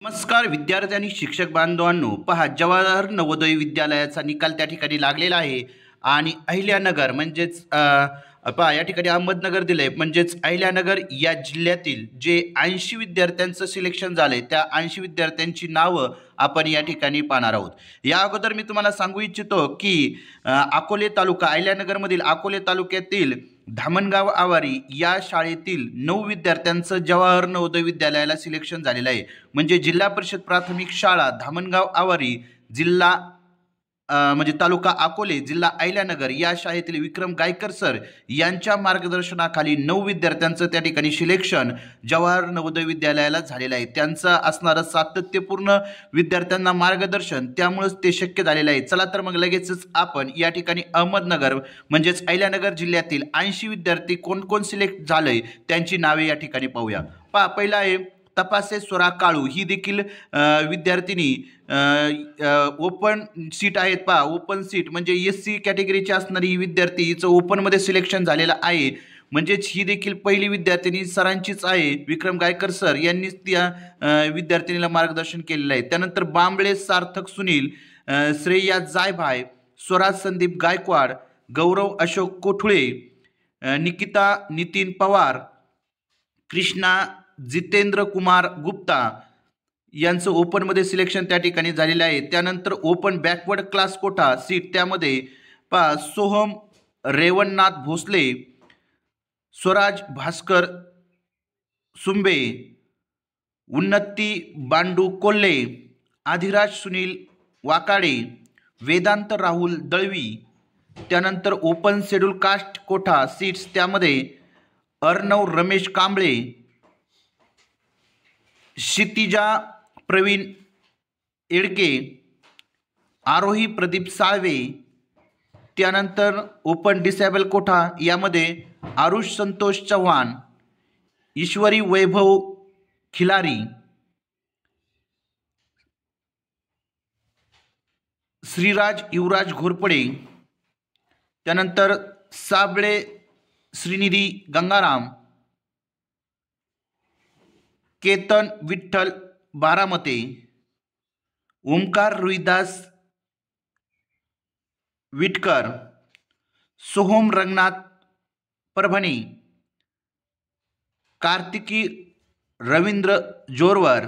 नमस्कार विद्यार्थी आणि शिक्षक बांधवांनो, पहा जवाहर नवोदय विद्यालयाचा निकाल त्या ठिकाणी लागलेला आहे आणि अहिल्यानगर म्हणजेच पहा या ठिकाणी अहमदनगर दिले म्हणजेच अहिल्यानगर या जिल्ह्यातील जे 80 विद्यार्थ्यांचं सिलेक्शन झालंय त्या 80 विद्यार्थ्यांची नावं आपण या ठिकाणी पाहणार आहोत। या अगोदर मी तुम्हाला सांगू इच्छितो की अकोले तालुका अहिल्यानगरमधील अकोले तालुक्यातील धामणगाव आवारी या शाळेतील 9 विद्यार्थ्यांचं जवाहर नवोदय विद्यालयाला सिलेक्शन झालेलं आहे। म्हणजे जिल्हा परिषद प्राथमिक शाळा धामणगाव आवारी जिल्हा म्हणजे तालुका अकोले जिल्हा अहिल्यानगर या शाळेतील विक्रम गायकर सर यांच्या मार्गदर्शनाखाली 9 विद्यार्थ्यांचं त्या ठिकाणी सिलेक्शन जवाहर नवोदय विद्यालयाला झालेलं आहे। त्यांचं असणारं सातत्यपूर्ण विद्यार्थ्यांना मार्गदर्शन त्यामुळेच ते शक्य झालेलं आहे। चला तर मग लगेचच आपण या ठिकाणी अहमदनगर म्हणजेच अहिल्यानगर जिल्ह्यातील 80 विद्यार्थी कोण कोण सिलेक्ट झाले त्यांची नावे या ठिकाणी पाहूया। पहा पहिला आहे तपासे स्वरा काळू, ही देखील विद्यार्थिनी ओपन सीट आहेत। पहा ओपन सीट म्हणजे SC कॅटेगरीची असणारी ही विद्यार्थी हिचं ओपनमध्ये सिलेक्शन झालेलं आहे। म्हणजेच ही देखील पहिली विद्यार्थिनी सरांचीच आहे। विक्रम गायकर सर यांनीच त्या विद्यार्थिनीला मार्गदर्शन केलेलं आहे। त्यानंतर बांबळे सार्थक सुनील, श्रेया जायभाय, स्वराज संदीप गायकवाड, गौरव अशोक कोठुळे, निकिता नितीन पवार, कृष्णा जितेंद्र कुमार गुप्ता यांचं ओपनमध्ये सिलेक्शन त्या ठिकाणी झालेलं आहे। त्यानंतर open backward class quota seat त्यामध्ये पहा सोहम रेवणनाथ भोसले, स्वराज भास्कर सुंबे, उन्नती बांडू कोल्हे, आधिराज सुनील वाकाडे, वेदांत राहुल दळवी। त्यानंतर ओपन शेड्यूल कास्ट कोठा सीट्स त्यामध्ये अर्णव रमेश कांबळे, क्षितिजा प्रवीण एडके, आरोही प्रदीप साळवे। त्यानंतर ओपन डिसेबल कोठा यामध्ये आरुष संतोष चव्हाण, ईश्वरी वैभव खिलारी, श्रीराज युवराज घोरपडे। त्यानंतर साबळे श्रीनिधी गंगाराम, केतन विठ्ठल बारामते, ओमकार रुईदास विटकर, सोहम रंगनाथ परभणी, कार्तिकी रवींद्र जोरवर,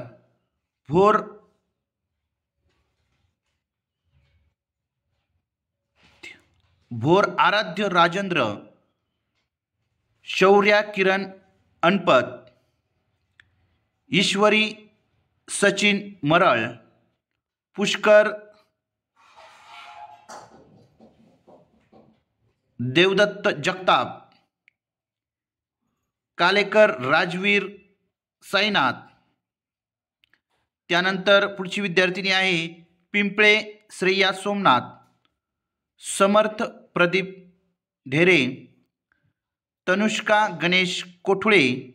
भोर आराध्य राजेंद्र, शौर्या किरण अनपत, ईश्वरी सचिन मरळ, पुष्कर देवदत्त जगताप, कालेकर राजवीर साईनाथ। त्यानंतर पुढची विद्यार्थिनी आहे पिंपळे श्रेया सोमनाथ, समर्थ प्रदीप ढेरे, तनुष्का गणेश कोठुळे,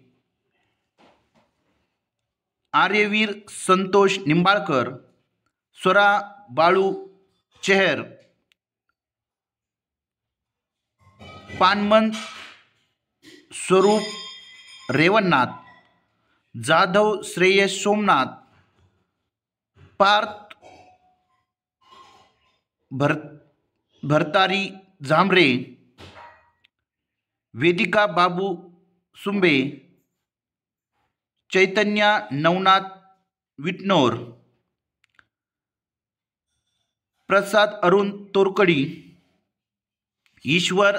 आर्यवीर संतोष निंबाळकर, स्वरा बाळू चेहर, पानमन स्वरूप रेवणनाथ, जाधव श्रेयस सोमनाथ, पार्थ भरतारी झांबरे, वेदिका बाबू सुंबे, चैतन्या नवनाथ विटनोर, प्रसाद अरुण तोरकडी, ईश्वर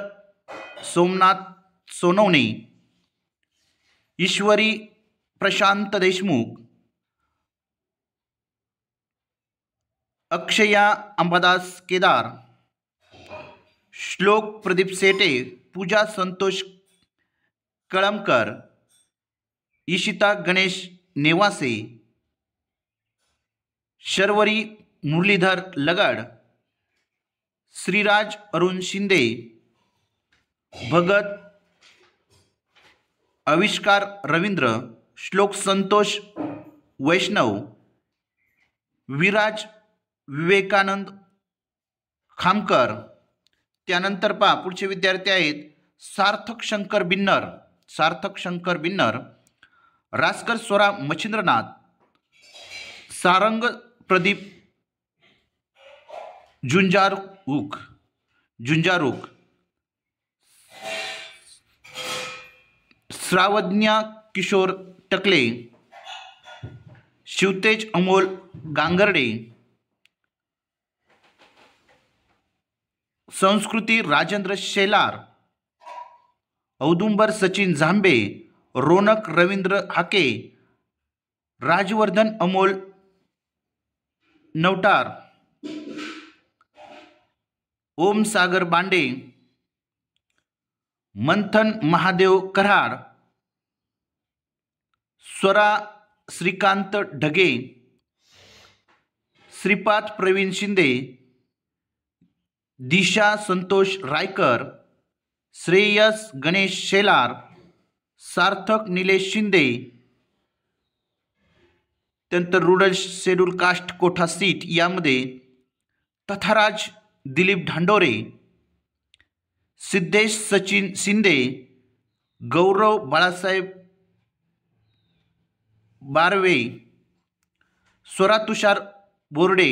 सोमनाथ सोनवणे, ईश्वरी प्रशांत देशमुख, अक्षया अंबादास केदार, श्लोक प्रदीप सेटे, पूजा संतोष कळमकर, ईशिता गणेश नेवासे, शर्वरी मुरलीधर लगड, श्रीराज अरुण शिंदे, भगत आविष्कार रवींद्र, श्लोक संतोष वैष्णव, विराज विवेकानंद खामकर। त्यानंतर पहा पुढचे विद्यार्थी आहेत सार्थक शंकर बिन्नर, रासकर स्वरा मच्छिंद्रनाथ, सारंग प्रदीप झुंजारुक, श्रावज्ञा किशोर टकले, शिवतेज अमोल गांगर्डे, संस्कृती राजेंद्र शेलार, औदुंबर सचिन झांबे, रोनक रवींद्र हाके, राजवर्धन अमोल नवटार, ओम सागर बांडे, मंथन महादेव कराड, स्वरा श्रीकांत ढगे, श्रीपाद प्रवीण शिंदे, दिशा संतोष रायकर, श्रेयस गणेश शेलार, सार्थक निलेश शिंदे, त्यानंतर रुरल शेड्यूल कास्ट कोठा सीट यामध्ये तथाराज दिलीप ढांडोरे, सिद्धेश सचिन शिंदे, गौरव बाळासाहेब बारवे, स्वरा तुषार बोर्डे,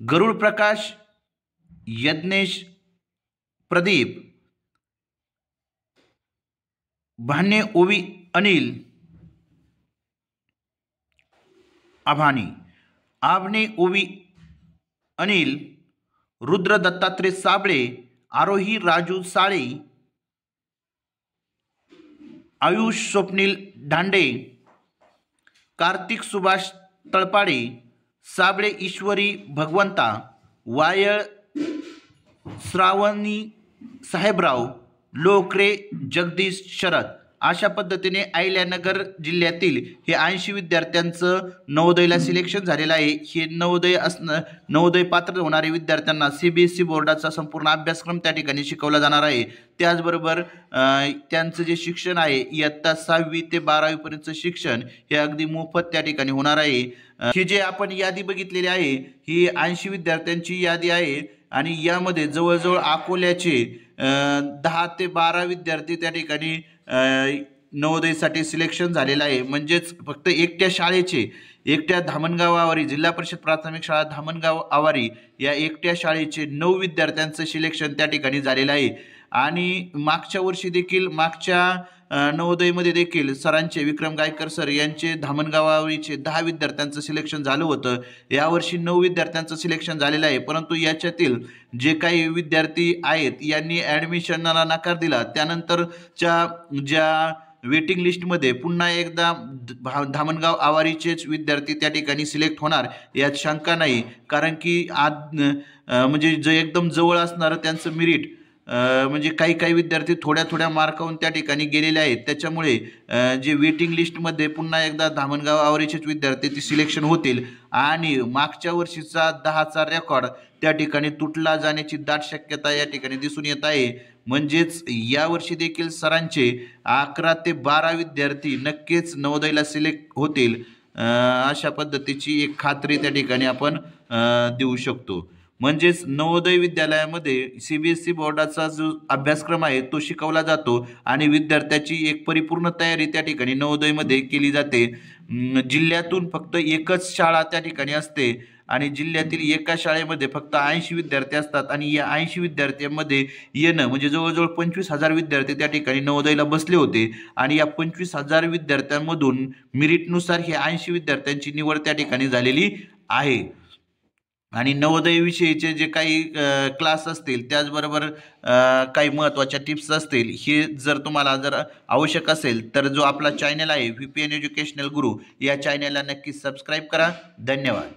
गरुड प्रकाश यज्ञेश प्रदीप, भाने ओवी अनिल आभने ओवी अनिल, रुद्र दत्तात्रय साबळे, आरोही राजू साळे, आयुष स्वप्नील दांडे, कार्तिक सुभाष तळपाडे, साबळे ईश्वरी भगवंता, वायळ श्रावणी साहेबराव, लोकरे जगदीश शरद. अशा पद्धतीने अहिल्यानगर जिल्ह्यातील हे 80 विद्यार्थ्यांचं नवोदयला सिलेक्शन झालेलं आहे. हे नवोदय पात्र होणारे विद्यार्थ्यांना CBSE बोर्डाचा संपूर्ण अभ्यासक्रम त्या ठिकाणी शिकवला जाणार आहे. त्याचबरोबर त्यांचं जे शिक्षण आहे इयत्ता 6वी ते 12वी पर्यंतचं शिक्षण हे अगदी मोफत त्या ठिकाणी होणार आहे. ही जे आपण यादी बघितलेली आहे ही 80 विद्यार्थ्यांची यादी आहे आणि यामध्ये जवळजवळ अकोल्याचे 10 ते 12 विद्यार्थी त्या ठिकाणी नवोदयसाठी सिलेक्शन झालेलं आहे. म्हणजेच फक्त एकट्या धामणगाव आवारी जिल्हा परिषद प्राथमिक शाळा धामणगाव आवारी या एकट्या शाळेचे 9 विद्यार्थ्यांचं सिलेक्शन त्या ठिकाणी झालेलं आहे. आणि मागच्या वर्षी देखील नवोदयमध्ये देखील सरांचे विक्रम गायकर सर यांचे धामणगाव आवारीचे 10 विद्यार्थ्यांचं सिलेक्शन झालं होतं. यावर्षी 9 विद्यार्थ्यांचं सिलेक्शन झालेलं आहे. परंतु याच्यातील जे काही विद्यार्थी आहेत यांनी ॲडमिशनला नकार दिला. त्यानंतरच्या ज्या वेटिंग लिस्टमध्ये पुन्हा एकदा धामणगाव आवारीचेच विद्यार्थी त्या ठिकाणी सिलेक्ट होणार यात शंका नाही. कारण की म्हणजे जे एकदम जवळ असणारं त्यांचं मेरिट म्हणजे काही विद्यार्थी थोड्या मार्कावरून त्या ठिकाणी गेलेले आहेत. त्याच्यामुळे जे वेटिंग लिस्टमध्ये पुन्हा एकदा धामणगाव आवारीचेच विद्यार्थी ते सिलेक्शन होतील आणि मागच्या वर्षीचा 10चा रेकॉर्ड त्या ठिकाणी तुटला जाण्याची दाट शक्यता या ठिकाणी दिसून येत आहे. म्हणजेच यावर्षी देखील सरांचे 11 ते 12 विद्यार्थी नक्कीच नवोदयला सिलेक्ट होतील अशा पद्धतीची एक खात्री त्या ठिकाणी आपण देऊ शकतो. म्हणजेच नवोदय विद्यालयामध्ये CBSE बोर्डाचा जो अभ्यासक्रम आहे तो शिकवला जातो आणि विद्यार्थ्याची एक परिपूर्ण तयारी त्या ठिकाणी नवोदयमध्ये केली जाते. जिल्ह्यातून फक्त एकच शाळा त्या ठिकाणी असते आणि जिल्ह्यातील एका शाळेमध्ये फक्त 80 विद्यार्थी असतात आणि या 80 विद्यार्थ्यांमध्ये येणं म्हणजे जवळजवळ 25,000 विद्यार्थी त्या ठिकाणी नवोदयला बसले होते आणि या 25,000 विद्यार्थ्यांमधून मेरिटनुसार हे 80 विद्यार्थ्यांची निवड त्या ठिकाणी झालेली आहे. आणि नवोदयविषयीचे जे काही क्लास असतील त्याचबरोबर काही महत्त्वाच्या टिप्स असतील हे जर तुम्हाला आवश्यक असेल तर जो आपला चॅनल आहे VPN एज्युकेशनल गुरु या चॅनलला नक्की सबस्क्राईब करा. धन्यवाद.